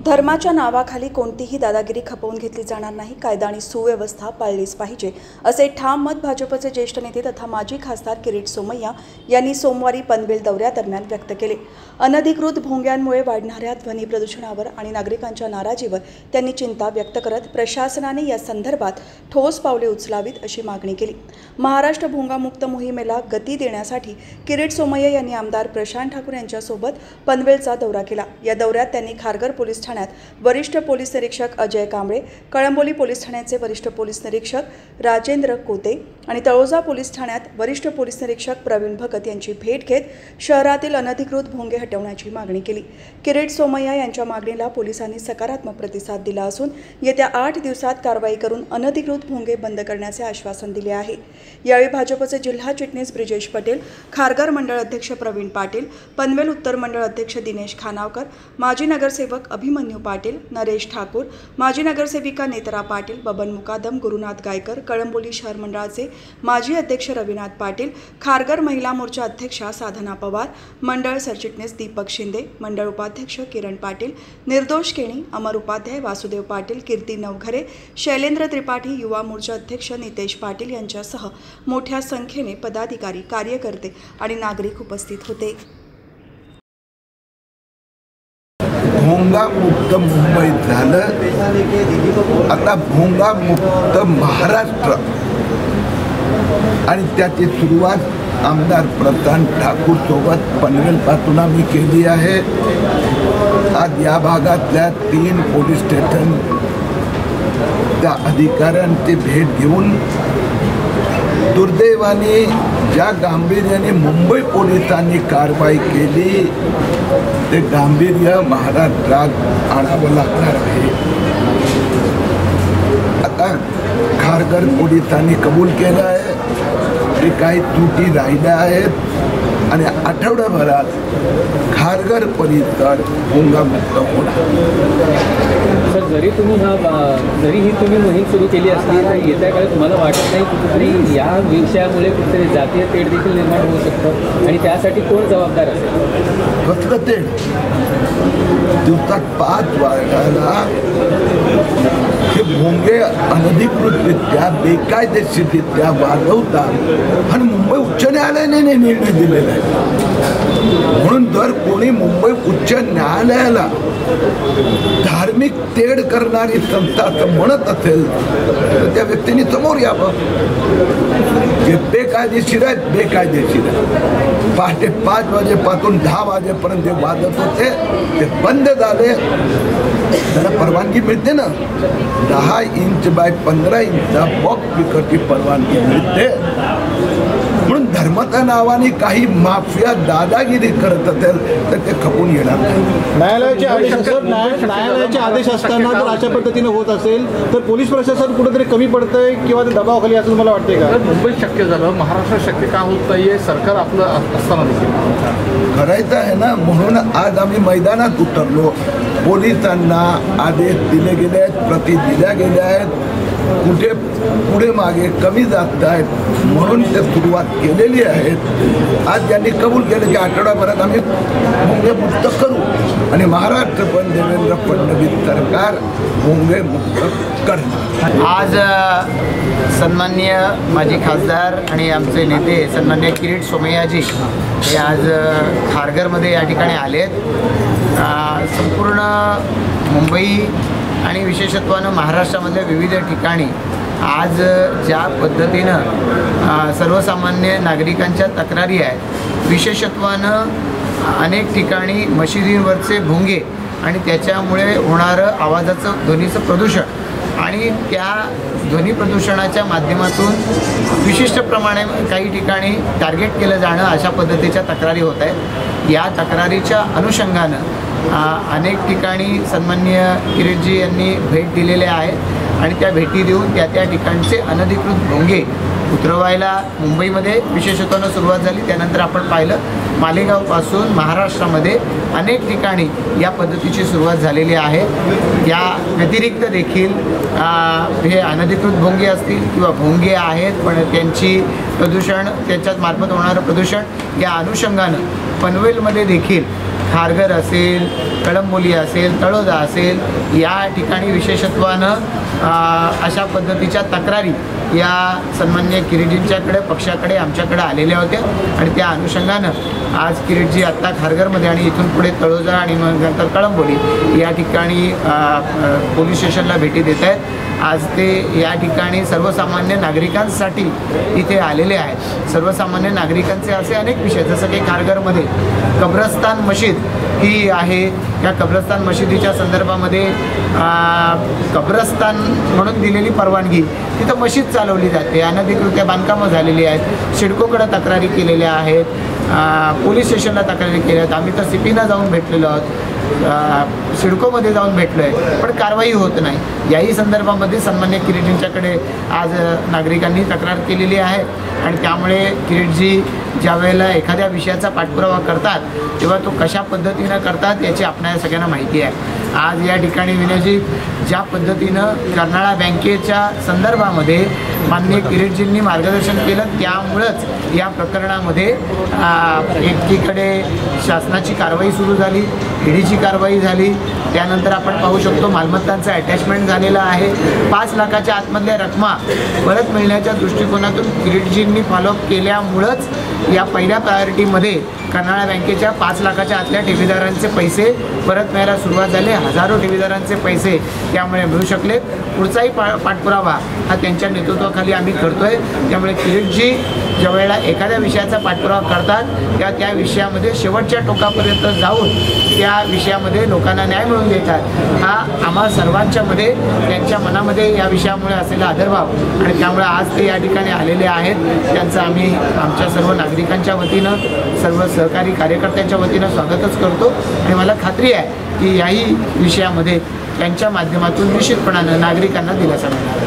धर्माच्या नावाखाली कोणतीही दादागिरी खपवून घेतली जाणार नाही, कायदा आणि सुव्यवस्था पाळलीच पाहिजे, असे ठाम मत भाजपचे ज्येष्ठ नेते तथा माजी खासदार किरीट सोमय्या यांनी सोमवारी पनवेल दौऱ्यादरम्यान व्यक्त केले। अनधिकृत भोंग्यांमुळे वाढणाऱ्या ध्वनी प्रदूषणावर आणि नागरिकांच्या नाराजीवर त्यांनी चिंता व्यक्त करत प्रशासनाने या संदर्भात ठोस पावले उचलावीत अशी मागणी केली। महाराष्ट्र भोंगामुक्त मोहिमेला गती देण्यासाठी किरीट सोमय्या यांनी आमदार प्रशांत ठाकूर यांच्यासोबत पनवेलचा दौरा केला। या दौऱ्यात त्यांनी खारघर पोलीस ठाण्यात वरिष्ठ पोलीस निरीक्षक अजय कांबळे, कळंबोली पोलीस ठाण्याचे वरिष्ठ पोलीस निरीक्षक राजेंद्र कोते आणि तळोजा पोलीस ठाण्यात वरिष्ठ पोलीस निरीक्षक प्रवीण भगत यांची भेट घेत शहरातील अनधिकृत भोंगे हटवण्याची मागणी केली। किरीट सोमय्या यांच्या मागणीला पोलिसांनी सकारात्मक प्रतिसाद दिला असून येत्या 8 दिवसात कारवाई करून अनधिकृत भोंगे बंद करण्याचे आश्वासन दिले आहे। यावेळी भाजपचे जिल्हा चिटणीस ब्रिजेश पटेल, खारघर मंडळ अध्यक्ष प्रवीण पाटील, पनवेल उत्तर मंडळ अध्यक्ष दिनेश खानावकर, माजी नगरसेवक अभिमन्यू पाटील, नरेश ठाकूर, माजी नगरसेविका नेत्रा पाटील, बबन मुकादम, गुरुनाथ गायकर, कळंबोली शहर मंडळाचे माजी अध्यक्ष रविनाथ पाटील, खारघर महिला मोर्चा अध्यक्षा साधना पवार, मंडळ सरचिटणीस दीपक शिंदे, मंडळ उपाध्यक्ष किरण पाटील, निर्दोष केणी, अमर उपाध्याय, वासुदेव पाटील, कीर्ती नवघरे, शैलेंद्र त्रिपाठी, युवा मोर्चा अध्यक्ष नितेश पाटील यांच्यासह मोठ्या संख्येने पदाधिकारी, कार्यकर्ते आणि नागरिक उपस्थित होते। भोंगा मुक्त मुंबईत झालं, आता भोंगा मुक्त महाराष्ट्र आणि त्याची सुरुवात आमदार प्रशांत ठाकूर सोबत पनवेलपासून आम्ही केली आहे। आज या भागातल्या 3 पोलीस स्टेशन त्या अधिकाऱ्यांची भेट घेऊन दुर्दैवाने ज्या गांभीर्याने मुंबई पोलिसांनी कारवाई केली ते गांभीर्य महाराष्ट्रात आणावं लागणार आहे। आता खारघर पोलिसांनी कबूल केलं आहे की काही त्रुटी राहिल्या आहेत आणि आठवड्याभरात खारघर परिसर भोंगामुक्त होणार। सर, जरी ही तुम्ही मोहीम सुरू केली असली तर येत्या काळात तुम्हाला वाटत नाही कुठेतरी या विषयामुळे कुठेतरी जातीय तेढ देखील निर्माण होऊ शकतं आणि त्यासाठी कोण जबाबदार असेल? कसलं तेढ? दिवसात 5 वाजताला हे भोंगे अनधिकृतरित्या बेकायदेशीररित्या वाजवतात आणि मुंबई उच्च न्यायालयाने निर्णय दिलेला आहे। म्हणून जर कोणी मुंबई उच्च न्यायालयाला धार्मिक तेढ करणारी संस्था असं म्हणत असेल तर त्या व्यक्तीने समोर यावं। जे बेकायदेशीर आहेत बेकायदेशीर आहेत। पहाटे 5 वाजेपासून 10 वाजेपर्यंत जे वाजत होते ते बंद झाले। त्याला परवानगी मिळते ना, 10 इंच बाय 15 इंचचा बॉक्स स्पीकरची परवानगी मिळते। म्हणून धर्माच्या नावाने काही माफिया दादागिरी करत असेल तर ते खपून येणार नाही। न्यायालयाचे आदेश असताना जर अशा पद्धतीने होत असेल तर पोलीस प्रशासन कुठेतरी कमी पडतंय किंवा ते दबावाखाली असं मला वाटतंय का? मुंबईत शक्य झालं, महाराष्ट्रात शक्य का होत नाहीये? सरकार आपलं असताना देखील करायचं आहे ना, म्हणून आज आम्ही मैदानात उतरलो। पोलिसांना आदेश दिले गेले आहेत, प्रति दिल्या गेल्या आहेत, कुठे पुढे मागे कमी जात आहेत म्हणून ते सुरुवात केलेली आहे। आज ज्यांनी कबूल केलं की आठवड्याभरात आम्ही भोंगे मुक्त करू आणि महाराष्ट्र पण देवेंद्र फडणवीस सरकार भोंगे मुक्त करणार। आज सन्माननीय माजी खासदार आणि आमचे नेते सन्माननीय किरीट सोमय्याजी हे आज खारघरमध्ये या ठिकाणी आलेत। संपूर्ण मुंबई आणि विशेषत्वानं महाराष्ट्रामधल्या विविध ठिकाणी आज ज्या पद्धतीनं सर्वसामान्य नागरिकांच्या तक्रारी आहेत, विशेषत्वानं अनेक ठिकाणी मशिदींवरचे भोंगे आणि त्याच्यामुळे होणारं आवाजाचं ध्वनीचं प्रदूषण आणि त्या ध्वनी प्रदूषणाच्या माध्यमातून विशिष्ट प्रमाणे काही ठिकाणी टार्गेट केलं जाणं अशा पद्धतीच्या तक्रारी होत आहेत। या तक्रारीच्या अनुषंगानं अनेक ठिकाणी सन्माननीय किरीटजी यांनी भेट दिलेल्या आहेत आणि त्या भेटी देऊन त्या ठिकाणचे अनधिकृत भोंगे उतरवायला मुंबईमध्ये विशेषत्वानं सुरुवात झाली। त्यानंतर आपण पाहिलं मालेगावपासून महाराष्ट्रामध्ये अनेक ठिकाणी या पद्धतीची सुरुवात झालेली आहे। या व्यतिरिक्त देखील हे अनधिकृत भोंगे असतील किंवा भोंगे आहेत पण त्यांची प्रदूषण त्यांच्यात मार्फत होणारं प्रदूषण या अनुषंगानं पनवेलमध्ये देखील खारघर असेल, कळंबोली असेल, तळोजा असेल या ठिकाणी विशेषत्वानं अशा पद्धतीच्या तक्रारी या सन्माननीय किरीटजींच्याकडे पक्षाकडे आमच्याकडे आलेल्या होत्या आणि त्या अनुषंगानं आज किरीटजी आत्ता खारघरमध्ये आणि इथून पुढे तळोजा आणि नंतर कळंबोली या ठिकाणी पोलीस स्टेशनला भेटी देत आहेत. आज ते या ठिकाणी सर्वसामान्य नागरिकांसाठी इथे आलेले आहेत. सर्वसामान्य नागरिकांचे असे अनेक विषय, जसं की खारघरमध्ये कब्रस्तान मशीद ही आहे. या कब्रस्तान मशिदीच्या संदर्भामध्ये कब्रस्तान म्हणून दिलेली परवानगी तिथं मशीद चालवली जाते, अनधिकृत बांधकामं झालेली आहेत. सिडकोकडे तक्रारी केलेल्या आहेत, पोलीस स्टेशनला तक्रारी केल्या आहेत. आम्ही तर CPना जाऊन भेटलेलो आहोत, सिडकोमध्ये जाऊन भेटलो आहे, पण कारवाई होत नाही. याही संदर्भामध्ये सन्मान्य किरीटजींच्याकडे आज नागरिकांनी तक्रार केलेली आहे आणि त्यामुळे किरीटजी ज्या वेळेला एखाद्या विषयाचा पाठपुरावा करतात तेव्हा तो कशा पद्धतीनं करतात याची आपणाला सगळ्यांना माहिती आहे. आज या ठिकाणी विनयजी ज्या पद्धतीनं कर्नाळा बँकेच्या संदर्भामध्ये माननीय किरीटजींनी मार्गदर्शन केलं, त्यामुळंच या प्रकरणामध्ये एकीकडे शासनाची कारवाई सुरू झाली, ईडीची कारवाई झाली. त्यानंतर आपण पाहू शकतो मालमत्तांचं अटॅचमेंट झालेलं आहे. 5 लाखाच्या आतमधल्या रकमा परत मिळण्याच्या दृष्टिकोनातून किरीटजींनी फॉलोअप केल्यामुळंच या पहिल्या प्रायोरिटीमध्ये कर्नाळा बँकेच्या 5 लाखाच्या आतल्या ठेवीदारांचे पैसे परत मिळायला सुरुवात झाली. हजारो ठेवीदारांचे पैसे त्यामुळे मिळू शकले. पुढचाही पाठपुरावा हा त्यांच्या नेतृत्वाखाली आम्ही करतोय. त्यामुळे किरीटजी ज्या वेळेला एखाद्या विषयाचा पाठपुरावा करतात त्या विषयामध्ये शेवटच्या टोकापर्यंत जाऊन त्या विषयामध्ये लोकांना न्याय मिळवून देतात. हा आम्हा सर्वांच्या मध्ये त्यांच्या मनामध्ये या विषयामुळे असलेला आदरभाव आणि त्यामुळे आज ते या ठिकाणी आलेले आहेत. त्यांचं आम्ही आमच्या सर्व नागरिकांच्या वतीनं, सर्व सहकारी कार्यकर्त्यांच्या वतीनं स्वागतच करतो आणि मला खात्री आहे की याही विषयामध्ये त्यांच्या माध्यमातून निश्चितपणानं नागरिकांना दिलासा मिळणार.